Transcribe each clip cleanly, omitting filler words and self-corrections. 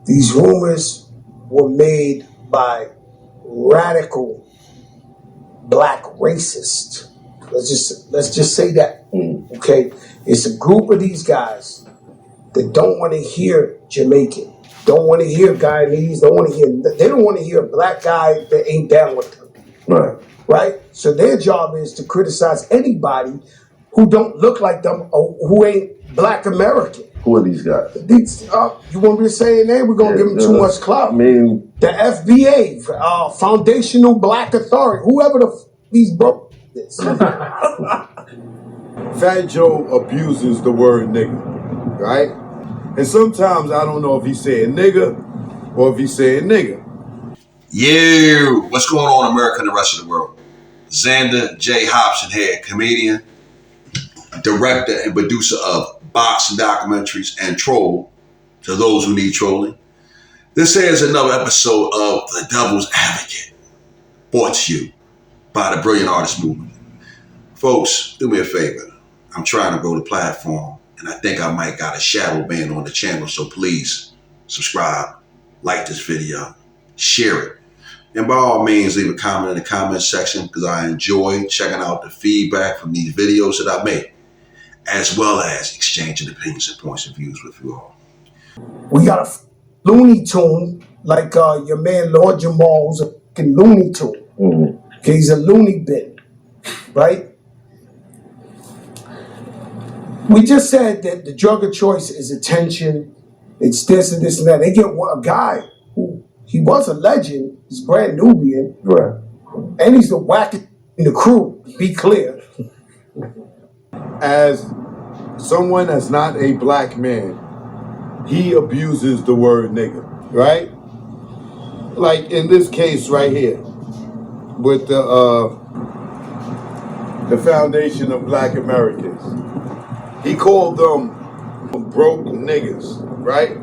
These rumors were made by radical black racists. Let's just say that. Okay? It's a group of these guys that don't want to hear Jamaican, don't want to hear Guyanese, they don't want to hear a black guy that ain't down with them. Right. Right? So their job is to criticize anybody who don't look like them or who ain't black American. Who are these guys? You want me to say their name? We're going to give them too much clout. I mean, the FBA, Foundational Black Authority, whoever these broke this. Fat Joe abuses the word nigga, right? And sometimes I don't know if he's saying nigga or if he's saying nigga. Yo, what's going on, America and the rest of the world? Xander J. Hobson here, comedian, director, and producer of boxing documentaries and Troll, to those who need trolling. This here is another episode of The Devil's Advocate, brought to you by the Brilliant Artist Movement. Folks, do me a favor. I'm trying to grow the platform, and I think I might got a shadow ban on the channel, so please subscribe, like this video, share it. And by all means, leave a comment in the comment section because I enjoy checking out the feedback from these videos that I make, as well as exchanging opinions and points of views with you all. We got a Looney Tune, like your man Lord Jamal's a fucking Looney Tune. Mm-hmm. Okay, he's a loony bin, right? We just said that the drug of choice is attention. It's this and this and that. They get a guy who, he was a legend. He's brand Nubian. Right. And he's the wackest in the crew, to be clear. As someone that's not a black man, he abuses the word nigga, right? Like in this case right here, with the Foundation of Black Americans. He called them broke niggas, right?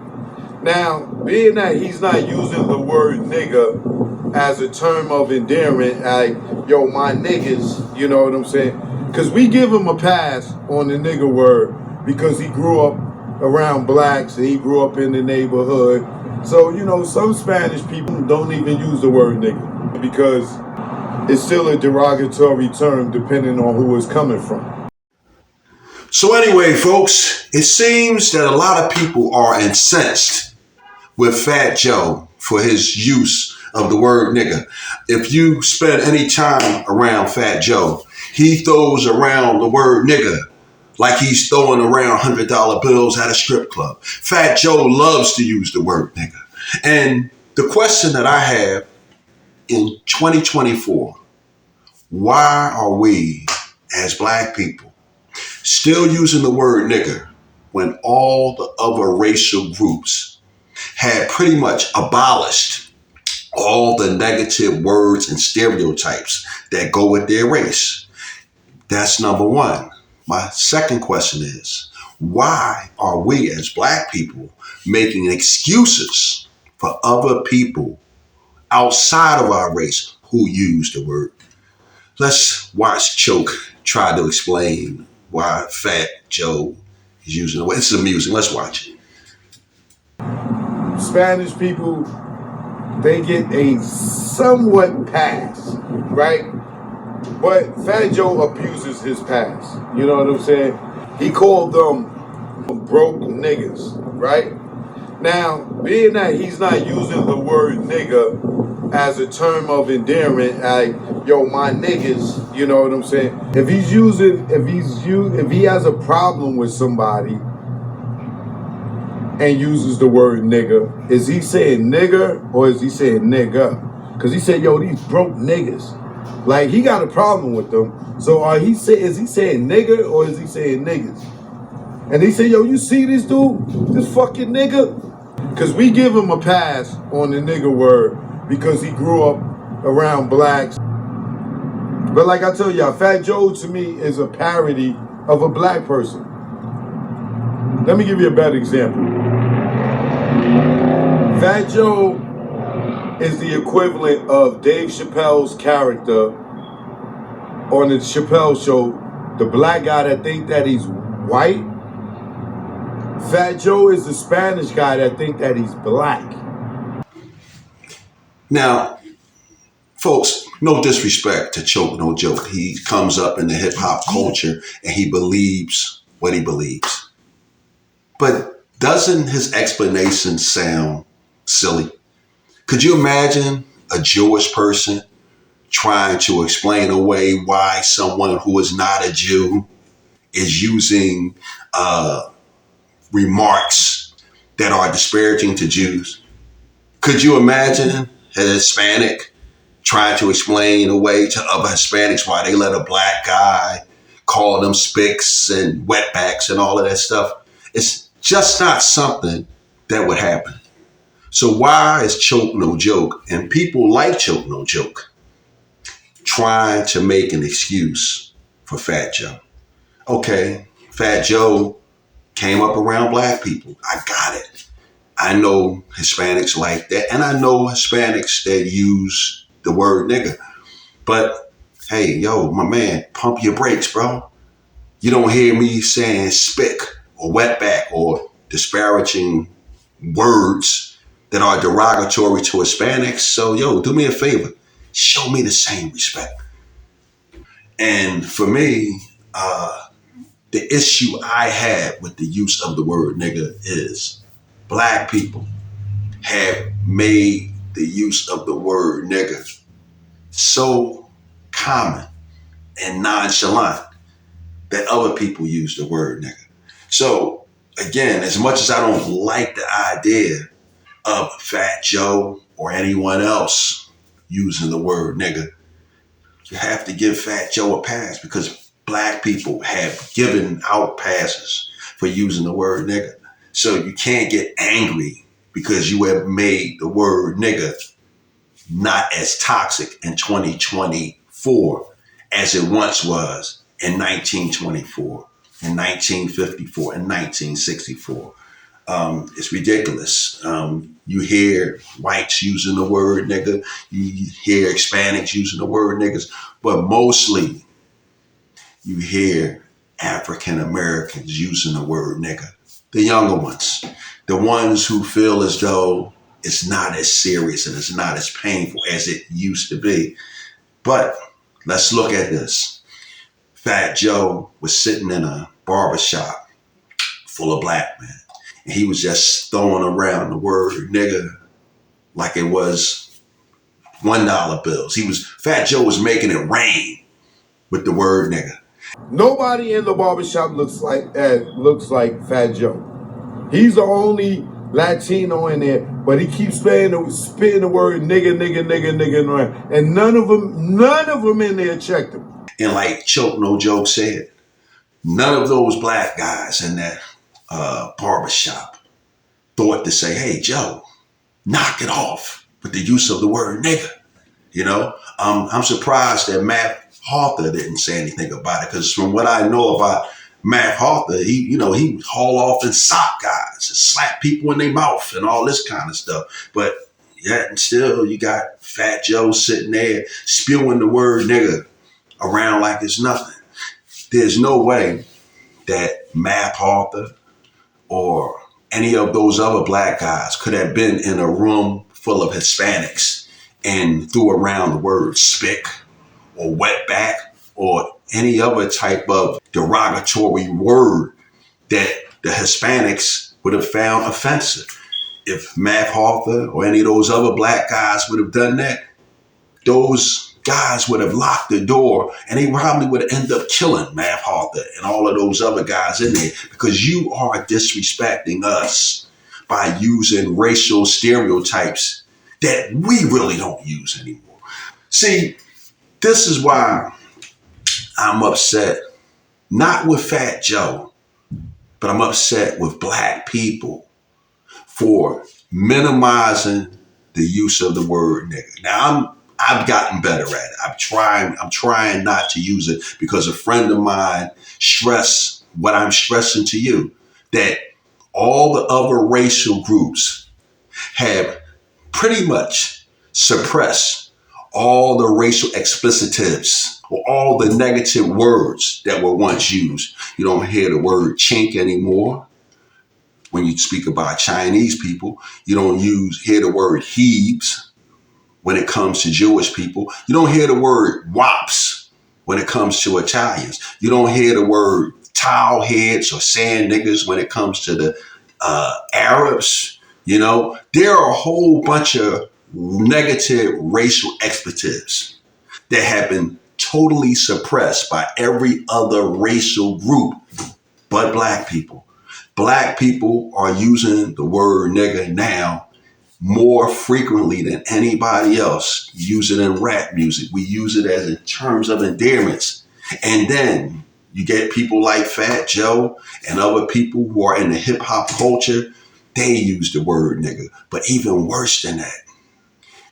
Now, being that he's not using the word nigga as a term of endearment, like, yo, my niggas, you know what I'm saying? Because we give him a pass on the nigga word because he grew up around blacks and he grew up in the neighborhood. So, you know, some Spanish people don't even use the word nigga because it's still a derogatory term depending on who it's coming from. So anyway, folks, it seems that a lot of people are incensed with Fat Joe for his use of the word nigga. If you spend any time around Fat Joe, he throws around the word nigga like he's throwing around $100 bills at a strip club. Fat Joe loves to use the word nigga. And the question that I have in 2024, why are we as black people still using the word nigger when all the other racial groups had pretty much abolished all the negative words and stereotypes that go with their race? That's number one. My second question is, why are we as black people making excuses for other people outside of our race who use the word? Let's watch Choke try to explain why Fat Joe is using the word. This is amusing. Let's watch it. Spanish people, they get a somewhat pass, right? But Fat Joe abuses his pass. You know what I'm saying? He called them broke niggas, right? Now, being that he's not using the word nigga as a term of endearment, like, yo, my niggas, you know what I'm saying? If he has a problem with somebody and uses the word nigga, is he saying nigger or is he saying nigga? Because he said, yo, these broke niggas. Like, he got a problem with them. So is he saying nigger or is he saying niggas? And he said, yo, you see this dude? This fucking nigga? Because we give him a pass on the nigger word because he grew up around blacks. But like I tell y'all, Fat Joe to me is a parody of a black person. Let me give you a better example. Fat Joe is the equivalent of Dave Chappelle's character on the Chappelle show, the black guy that think that he's white Fat Joe is the Spanish guy that think that he's black. Now, folks, no disrespect to Choke No Joke. He comes up in the hip hop culture and he believes what he believes. But doesn't his explanation sound silly? Could you imagine a Jewish person trying to explain away why someone who is not a Jew is using remarks that are disparaging to Jews? Could you imagine a Hispanic trying to explain away to other Hispanics why they let a black guy call them spicks and wetbacks and all of that stuff? It's just not something that would happen. So why is Choke No Joke and people like Choke No Joke trying to make an excuse for Fat Joe? Okay, Fat Joe came up around black people. I got it. I know Hispanics like that, and I know Hispanics that use the word nigga. But hey, yo, my man, pump your brakes, bro. You don't hear me saying spick or wetback or disparaging words that are derogatory to Hispanics. So, yo, do me a favor. Show me the same respect. And for me, the issue I had with the use of the word nigga is black people have made the use of the word nigga so common and nonchalant that other people use the word nigga. So again, as much as I don't like the idea of Fat Joe or anyone else using the word nigga, you have to give Fat Joe a pass because black people have given out passes for using the word nigga. So you can't get angry because you have made the word nigga not as toxic in 2024 as it once was in 1924, in 1954, in 1964. It's ridiculous. You hear whites using the word nigga, you hear Hispanics using the word niggas, but mostly you hear African Americans using the word nigga. The younger ones, the ones who feel as though it's not as serious and it's not as painful as it used to be. But let's look at this. Fat Joe was sitting in a barbershop full of black men. And he was just throwing around the word nigga like it was $1 bills. Fat Joe was making it rain with the word nigga. Nobody in the barbershop looks like Fat Joe. He's the only Latino in there, but he keeps spitting the word nigga, nigga, nigga, nigga around, and none of them in there checked him. And like Choke No Joke said, none of those black guys in that barbershop thought to say, hey, Joe, knock it off with the use of the word nigga. You know, I'm surprised that Matt Harther didn't say anything about it because from what I know about Matt Harther, he would haul off and sock guys and slap people in their mouth and all this kind of stuff. But yet and still, you got Fat Joe sitting there spewing the word nigga around like it's nothing. There's no way that Matt Harther or any of those other black guys could have been in a room full of Hispanics and threw around the word spick or wetback or any other type of derogatory word that the Hispanics would have found offensive. If Matt Harther or any of those other black guys would have done that, those guys would have locked the door and they probably would have ended up killing Matt Harther and all of those other guys in there because you are disrespecting us by using racial stereotypes that we really don't use anymore. See, this is why I'm upset, not with Fat Joe, but I'm upset with black people for minimizing the use of the word nigga. Now I've gotten better at it. I'm trying not to use it because a friend of mine stressed what I'm stressing to you, that all the other racial groups have pretty much suppressed all the racial explicitives or all the negative words that were once used. You don't hear the word chink anymore. When you speak about Chinese people, you don't hear the word heaves. When it comes to Jewish people, you don't hear the word wops. When it comes to Italians, you don't hear the word towel heads or sand niggers. When it comes to the Arabs, there are a whole bunch of negative racial expletives that have been totally suppressed by every other racial group but black people. Black people are using the word nigger now more frequently than anybody else. Use it in rap music. We use it as in terms of endearments. And then you get people like Fat Joe and other people who are in the hip hop culture. They use the word nigger. But even worse than that,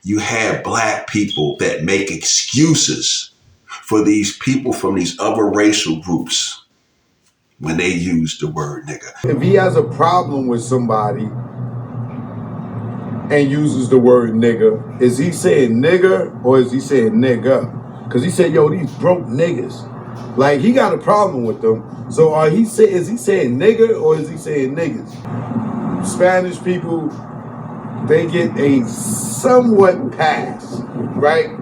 you have black people that make excuses for these people from these other racial groups when they use the word nigger. If he has a problem with somebody and uses the word nigga, is he saying nigger or is he saying nigga? Because he said, yo, these broke niggas. Like, he got a problem with them. So is he saying nigger or is he saying niggas? Spanish people, they get a somewhat pass, right?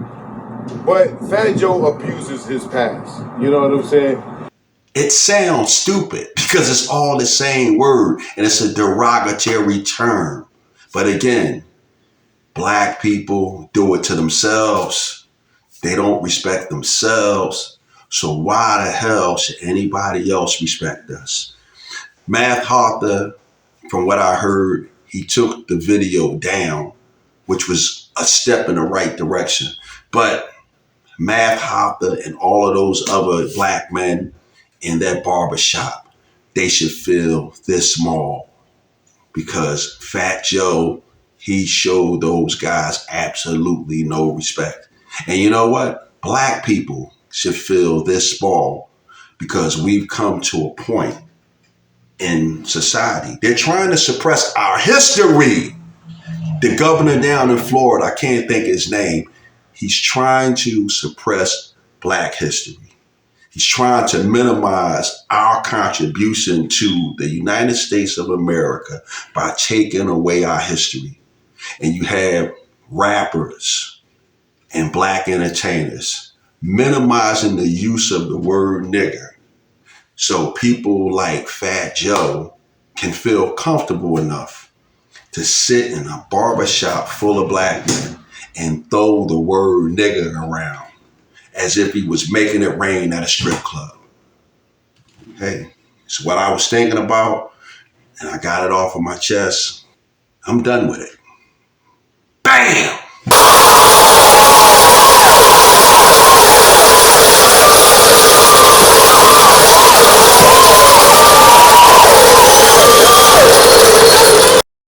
But Fat Joe abuses his pass. You know what I'm saying? It sounds stupid because it's all the same word and it's a derogatory term. But again, black people do it to themselves. They don't respect themselves. So why the hell should anybody else respect us? Math Hoffa, from what I heard, he took the video down, which was a step in the right direction. But Math Hoffa and all of those other black men in that barbershop, they should feel this small because Fat Joe, he showed those guys absolutely no respect. And you know what? Black people should feel this small because we've come to a point in society. They're trying to suppress our history. The governor down in Florida, I can't think his name, he's trying to suppress black history. He's trying to minimize our contribution to the United States of America by taking away our history. And you have rappers and black entertainers minimizing the use of the word nigger. So people like Fat Joe can feel comfortable enough to sit in a barbershop full of black men and throw the word nigger around as if he was making it rain at a strip club. Hey, it's what I was thinking about, and I got it off of my chest. I'm done with it. Bam!